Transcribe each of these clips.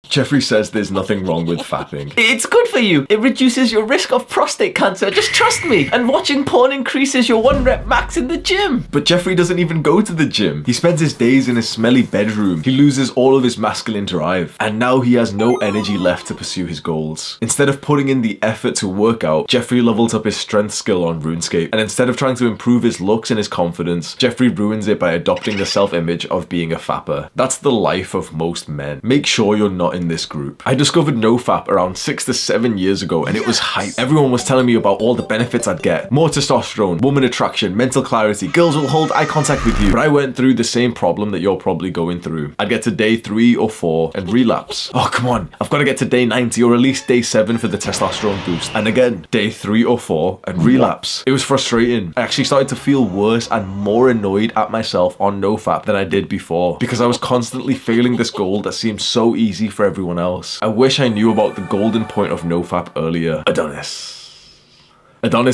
Jeffrey says there's nothing wrong with fapping. It's good for you. It reduces your risk of prostate cancer. Just trust me. And watching porn increases your 1 rep max in the gym. But Jeffrey doesn't even go to the gym. He spends his days in his smelly bedroom. He loses all of his masculine drive. And now he has no energy left to pursue his goals. Instead of putting in the effort to work out, Jeffrey levels up his strength skill on RuneScape. And instead of trying to improve his looks and his confidence, Jeffrey ruins it by adopting the self-image of being a fapper. That's the life of most men. Make sure you're not in this group. I discovered Nofap around 6 to 7 years ago and it was hype. Everyone was telling me about all the benefits I'd get. More testosterone, woman attraction, mental clarity, girls will hold eye contact with you. But I went through the same problem that you're probably going through. I'd get to day 3 or 4 and relapse. Oh, come on. I've got to get to day 90 or at least day 7 for the testosterone boost. And again, day 3 or 4 and relapse. It was frustrating. I actually started to feel worse and more annoyed at myself on Nofap than I did before because I was constantly failing this goal that seemed so easy for everyone else. I wish I knew about the golden point of Nofap earlier. Adonis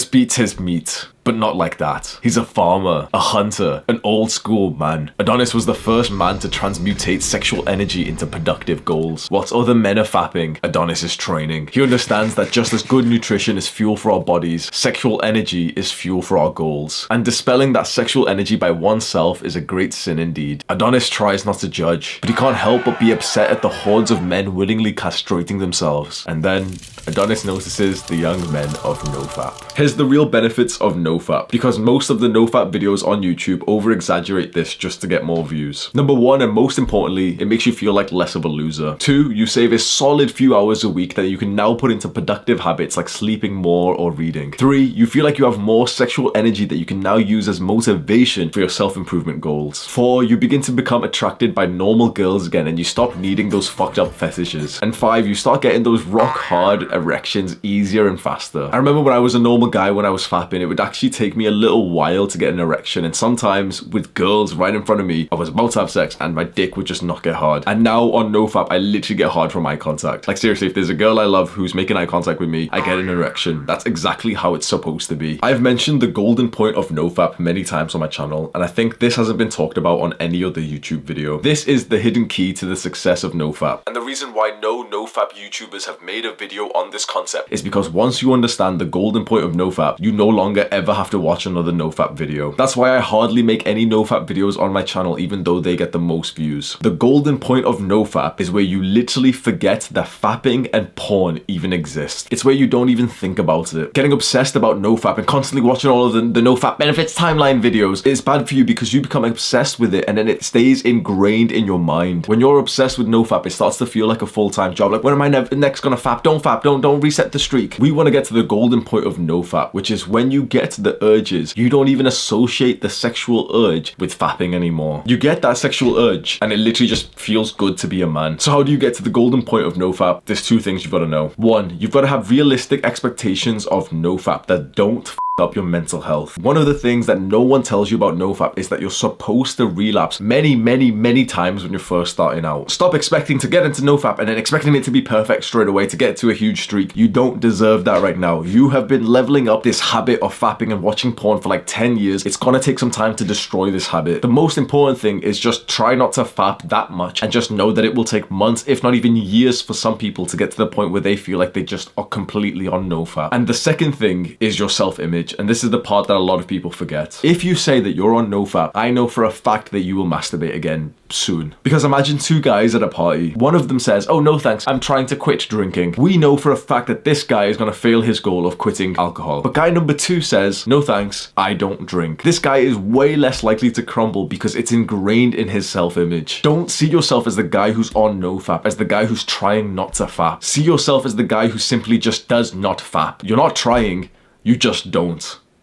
beats his meat. But not like that. He's a farmer, a hunter, an old school man. Adonis was the first man to transmutate sexual energy into productive goals. Whilst other men are fapping, Adonis is training. He understands that just as good nutrition is fuel for our bodies, sexual energy is fuel for our goals. And dispelling that sexual energy by oneself is a great sin indeed. Adonis tries not to judge, but he can't help but be upset at the hordes of men willingly castrating themselves. And then Adonis notices the young men of Nofap. Here's the real benefits of Nofap, because most of the Nofap videos on YouTube over-exaggerate this just to get more views. Number 1, and most importantly, it makes you feel like less of a loser. 2, you save a solid few hours a week that you can now put into productive habits like sleeping more or reading. 3, you feel like you have more sexual energy that you can now use as motivation for your self-improvement goals. 4, you begin to become attracted by normal girls again and you stop needing those fucked up fetishes. And 5, you start getting those rock hard erections easier and faster. I remember when I was a normal guy when I was fapping, it would actually take me a little while to get an erection, and sometimes with girls right in front of me, I was about to have sex and my dick would just not get hard. And now on Nofap, I literally get hard from eye contact. Like seriously, if there's a girl I love who's making eye contact with me, I get an erection. That's exactly how it's supposed to be. I've mentioned the golden point of Nofap many times on my channel, and I think this hasn't been talked about on any other YouTube video. This is the hidden key to the success of Nofap. And the reason why no Nofap YouTubers have made a video on this concept is because once you understand the golden point of Nofap, you no longer ever have to watch another Nofap video. That's why I hardly make any Nofap videos on my channel even though they get the most views. The golden point of Nofap is where you literally forget that fapping and porn even exist. It's where you don't even think about it. Getting obsessed about Nofap and constantly watching all of the Nofap benefits timeline videos is bad for you because you become obsessed with it and then it stays ingrained in your mind. When you're obsessed with Nofap, it starts to feel like a full-time job. Like, when am I next gonna fap? Don't reset the streak. We want to get to the golden point of Nofap, which is when you get to the urges, you don't even associate the sexual urge with fapping anymore. You get that sexual urge and it literally just feels good to be a man. So how do you get to the golden point of Nofap? There's 2 things you've got to know. 1, you've got to have realistic expectations of Nofap that don't up your mental health. One of the things that no one tells you about Nofap is that you're supposed to relapse many times when you're first starting out. Stop expecting to get into Nofap and then expecting it to be perfect straight away to get to a huge streak. You don't deserve that right now. You have been leveling up this habit of fapping and watching porn for like 10 years. It's gonna take some time to destroy this habit. The most important thing is just try not to fap that much and just know that it will take months, if not even years, for some people to get to the point where they feel like they just are completely on Nofap. And the second thing is your self-image. And this is the part that a lot of people forget. If you say that you're on Nofap, I know for a fact that you will masturbate again soon. Because imagine 2 guys at a party. One of them says, oh no thanks, I'm trying to quit drinking. We know for a fact that this guy is going to fail his goal of quitting alcohol. But guy number 2 says, no thanks, I don't drink. This guy is way less likely to crumble because it's ingrained in his self-image. Don't see yourself as the guy who's on Nofap, as the guy who's trying not to fap. See yourself as the guy who simply just does not fap. You're not trying, you just don't.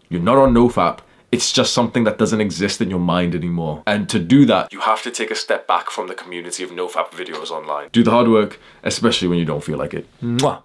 You're not on Nofap. It's just something that doesn't exist in your mind anymore. And to do that, you have to take a step back from the community of Nofap videos online. Do the hard work, especially when you don't feel like it. Mwah.